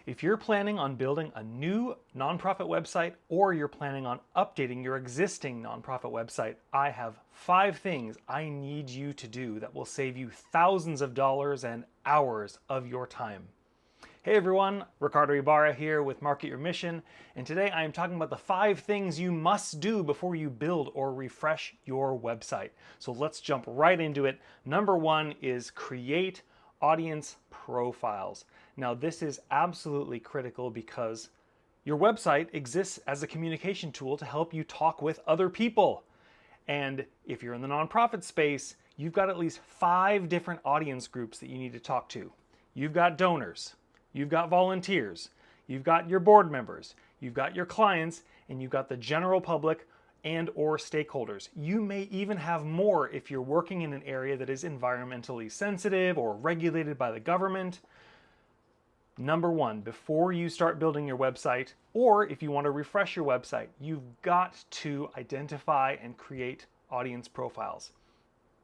If you're planning on building a new nonprofit website or you're planning on updating your existing nonprofit website, I have 5 things I need you to do that will save you thousands of dollars and hours of your time. Hey everyone, Ricardo Ibarra here with Market Your Mission, and today I am talking about the 5 things you must do before you build or refresh your website. So let's jump right into it. Number 1 is create audience profiles. Now this is absolutely critical because your website exists as a communication tool to help you talk with other people. And if you're in the nonprofit space, you've got at least 5 different audience groups that you need to talk to. You've got donors, you've got volunteers, you've got your board members, you've got your clients, and you've got the general public and or stakeholders. You may even have more if you're working in an area that is environmentally sensitive or regulated by the government. Number 1, before you start building your website, or if you want to refresh your website, you've got to identify and create audience profiles.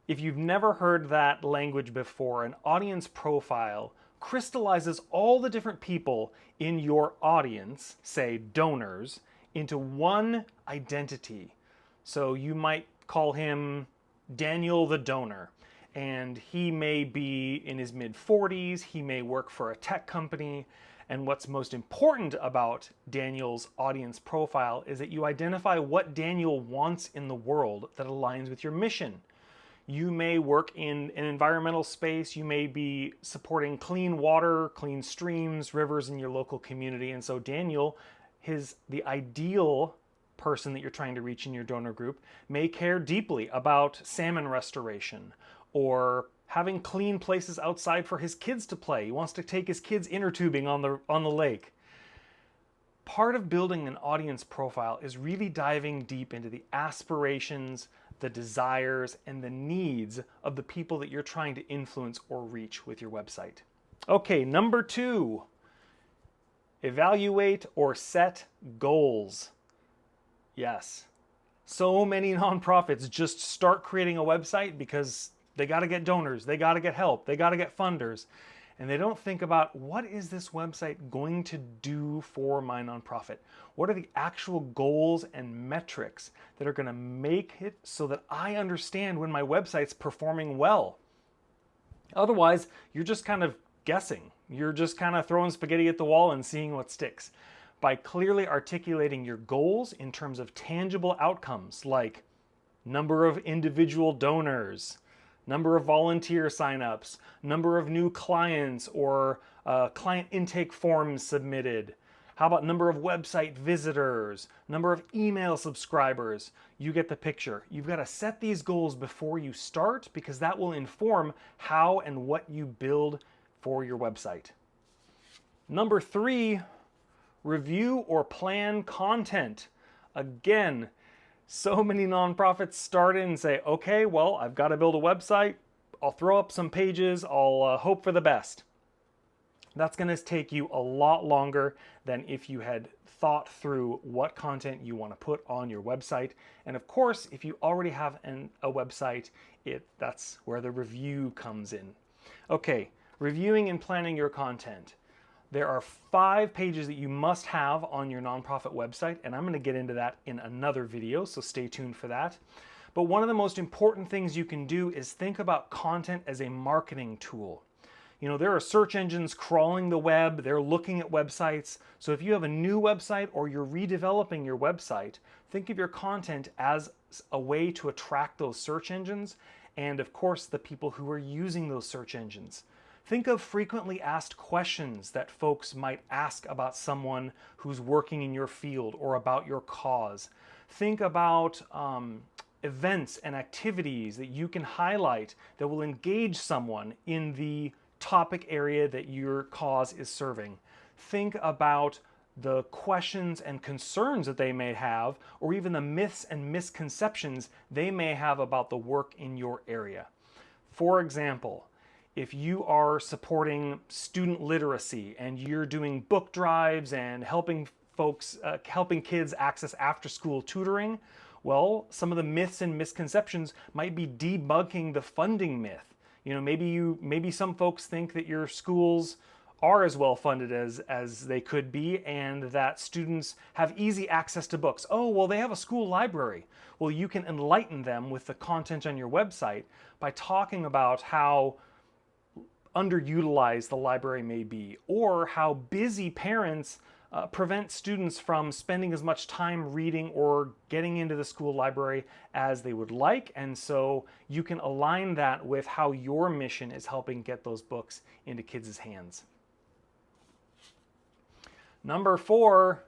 If you've never heard that language before, an audience profile crystallizes all the different people in your audience, say donors, into one identity. So you might call him Daniel the donor, and he may be in his mid-40s, he may work for a tech company, and what's most important about Daniel's audience profile is that you identify what Daniel wants in the world that aligns with your mission. You may work in an environmental space, you may be supporting clean water, clean streams, rivers in your local community, and so Daniel, the ideal person that you're trying to reach in your donor group, may care deeply about salmon restoration or having clean places outside for his kids to play. He wants to take his kids inner tubing on the lake. Part of building an audience profile is really diving deep into the aspirations, the desires, and the needs of the people that you're trying to influence or reach with your website. Okay, number 2. Evaluate or set goals. Yes. So many nonprofits just start creating a website because they got to get donors, they got to get help, they got to get funders, and they don't think about what is this website going to do for my nonprofit? What are the actual goals and metrics that are going to make it so that I understand when my website's performing well? Otherwise, you're just kind of guessing. You're just kind of throwing spaghetti at the wall and seeing what sticks. By clearly articulating your goals in terms of tangible outcomes like number of individual donors, number of volunteer signups, number of new clients or client intake forms submitted. How about number of website visitors, number of email subscribers? You get the picture. You've got to set these goals before you start because that will inform how and what you build for your website. Number 3, review or plan content. Again, so many nonprofits start in and say, okay, well, I've got to build a website. I'll throw up some pages. I'll hope for the best. That's going to take you a lot longer than if you had thought through what content you want to put on your website. And of course, if you already have a website, that's where the review comes in. Okay, reviewing and planning your content. There are 5 pages that you must have on your nonprofit website, and I'm going to get into that in another video, so stay tuned for that. But one of the most important things you can do is think about content as a marketing tool. You know, there are search engines crawling the web, they're looking at websites. So if you have a new website or you're redeveloping your website, think of your content as a way to attract those search engines and, of course, the people who are using those search engines. Think of frequently asked questions that folks might ask about someone who's working in your field or about your cause. Think about events and activities that you can highlight that will engage someone in the topic area that your cause is serving. Think about the questions and concerns that they may have, or even the myths and misconceptions they may have about the work in your area. For example, if you are supporting student literacy and you're doing book drives and helping kids access after-school tutoring, well, some of the myths and misconceptions might be debunking the funding myth. You know, maybe some folks think that your schools are as well funded as they could be, and that students have easy access to books. Oh, well, they have a school library. Well, you can enlighten them with the content on your website by talking about how underutilized the library may be, or how busy parents prevent students from spending as much time reading or getting into the school library as they would like. And so you can align that with how your mission is helping get those books into kids' hands. Number 4,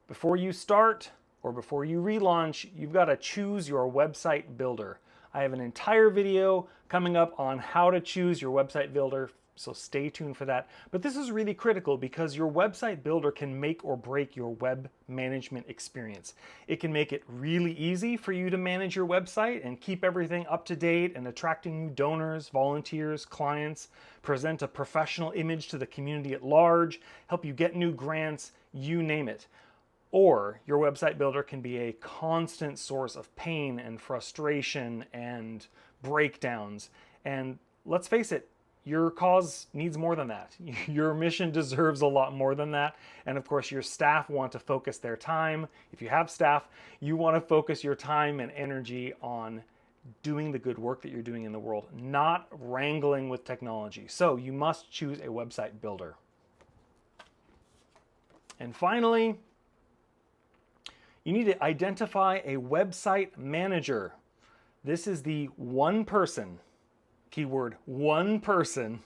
before you start or before you relaunch, you've got to choose your website builder. I have an entire video coming up on how to choose your website builder, so stay tuned for that. But this is really critical because your website builder can make or break your web management experience. It can make it really easy for you to manage your website and keep everything up to date and attracting new donors, volunteers, clients, present a professional image to the community at large, help you get new grants, you name it. Or your website builder can be a constant source of pain and frustration and breakdowns. And let's face it, your cause needs more than that. Your mission deserves a lot more than that. And of course, your staff want to focus their time. If you have staff, you want to focus your time and energy on doing the good work that you're doing in the world, not wrangling with technology. So you must choose a website builder. And finally, you need to identify a website manager. This is the one person, keyword one person,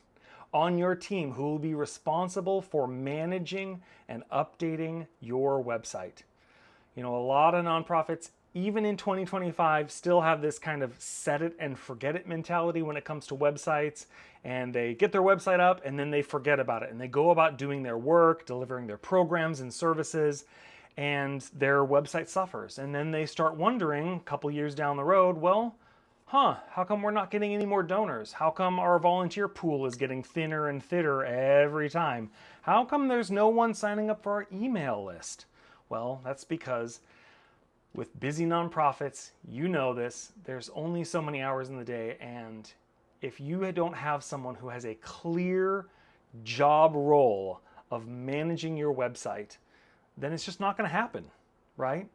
on your team who will be responsible for managing and updating your website. You know, a lot of nonprofits, even in 2025, still have this kind of set it and forget it mentality when it comes to websites. And they get their website up and then they forget about it. And they go about doing their work, delivering their programs and services, and their website suffers. And then they start wondering a couple years down the road, well, how come we're not getting any more donors? How come our volunteer pool is getting thinner and thinner every time? How come there's no one signing up for our email list? Well, that's because with busy nonprofits, you know this, there's only so many hours in the day, and if you don't have someone who has a clear job role of managing your website, then it's just not going to happen, right?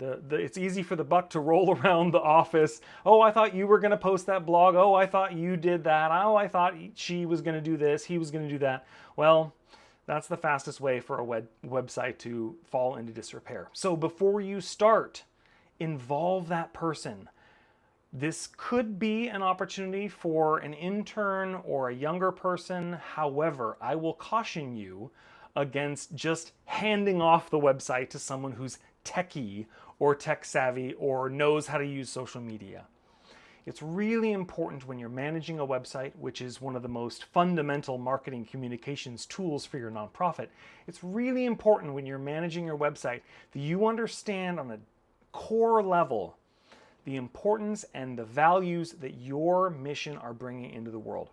It's easy for the buck to roll around the office. Oh, I thought you were going to post that blog. Oh, I thought you did that. Oh, I thought she was going to do this. He was going to do that. Well, that's the fastest way for a website to fall into disrepair. So before you start, involve that person. This could be an opportunity for an intern or a younger person. However, I will caution you against just handing off the website to someone who's techie or tech savvy or knows how to use social media. It's really important when you're managing a website, which is one of the most fundamental marketing communications tools for your nonprofit. It's really important when you're managing your website that you understand on a core level the importance and the values that your mission are bringing into the world.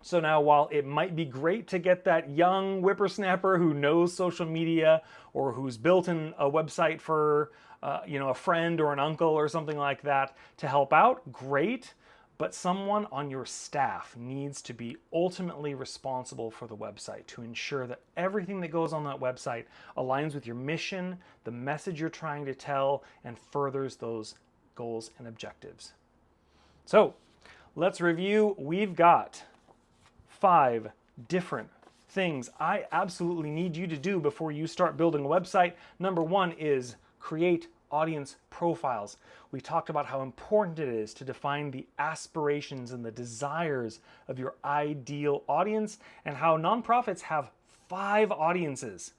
So now, while it might be great to get that young whippersnapper who knows social media or who's built a website for a friend or an uncle or something like that to help out, great, but someone on your staff needs to be ultimately responsible for the website to ensure that everything that goes on that website aligns with your mission, the message you're trying to tell, and furthers those goals and objectives. So let's review. We've got 5 different things I absolutely need you to do before you start building a website. Number 1 is create audience profiles. We talked about how important it is to define the aspirations and the desires of your ideal audience and how nonprofits have 5 audiences.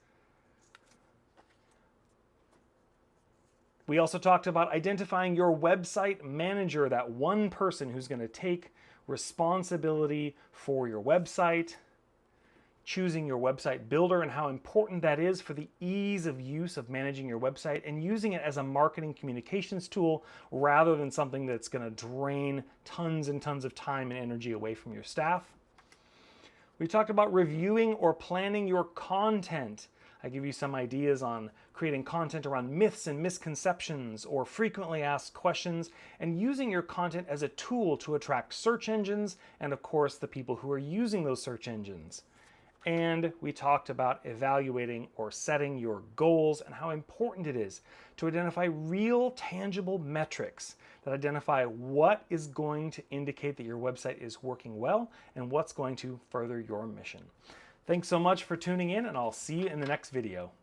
We also talked about identifying your website manager, that one person who's going to take responsibility for your website, choosing your website builder and how important that is for the ease of use of managing your website and using it as a marketing communications tool rather than something that's going to drain tons and tons of time and energy away from your staff. We talked about reviewing or planning your content. I give you some ideas on creating content around myths and misconceptions or frequently asked questions and using your content as a tool to attract search engines and, of course, the people who are using those search engines. And we talked about evaluating or setting your goals and how important it is to identify real tangible metrics that identify what is going to indicate that your website is working well and what's going to further your mission. Thanks so much for tuning in, and I'll see you in the next video.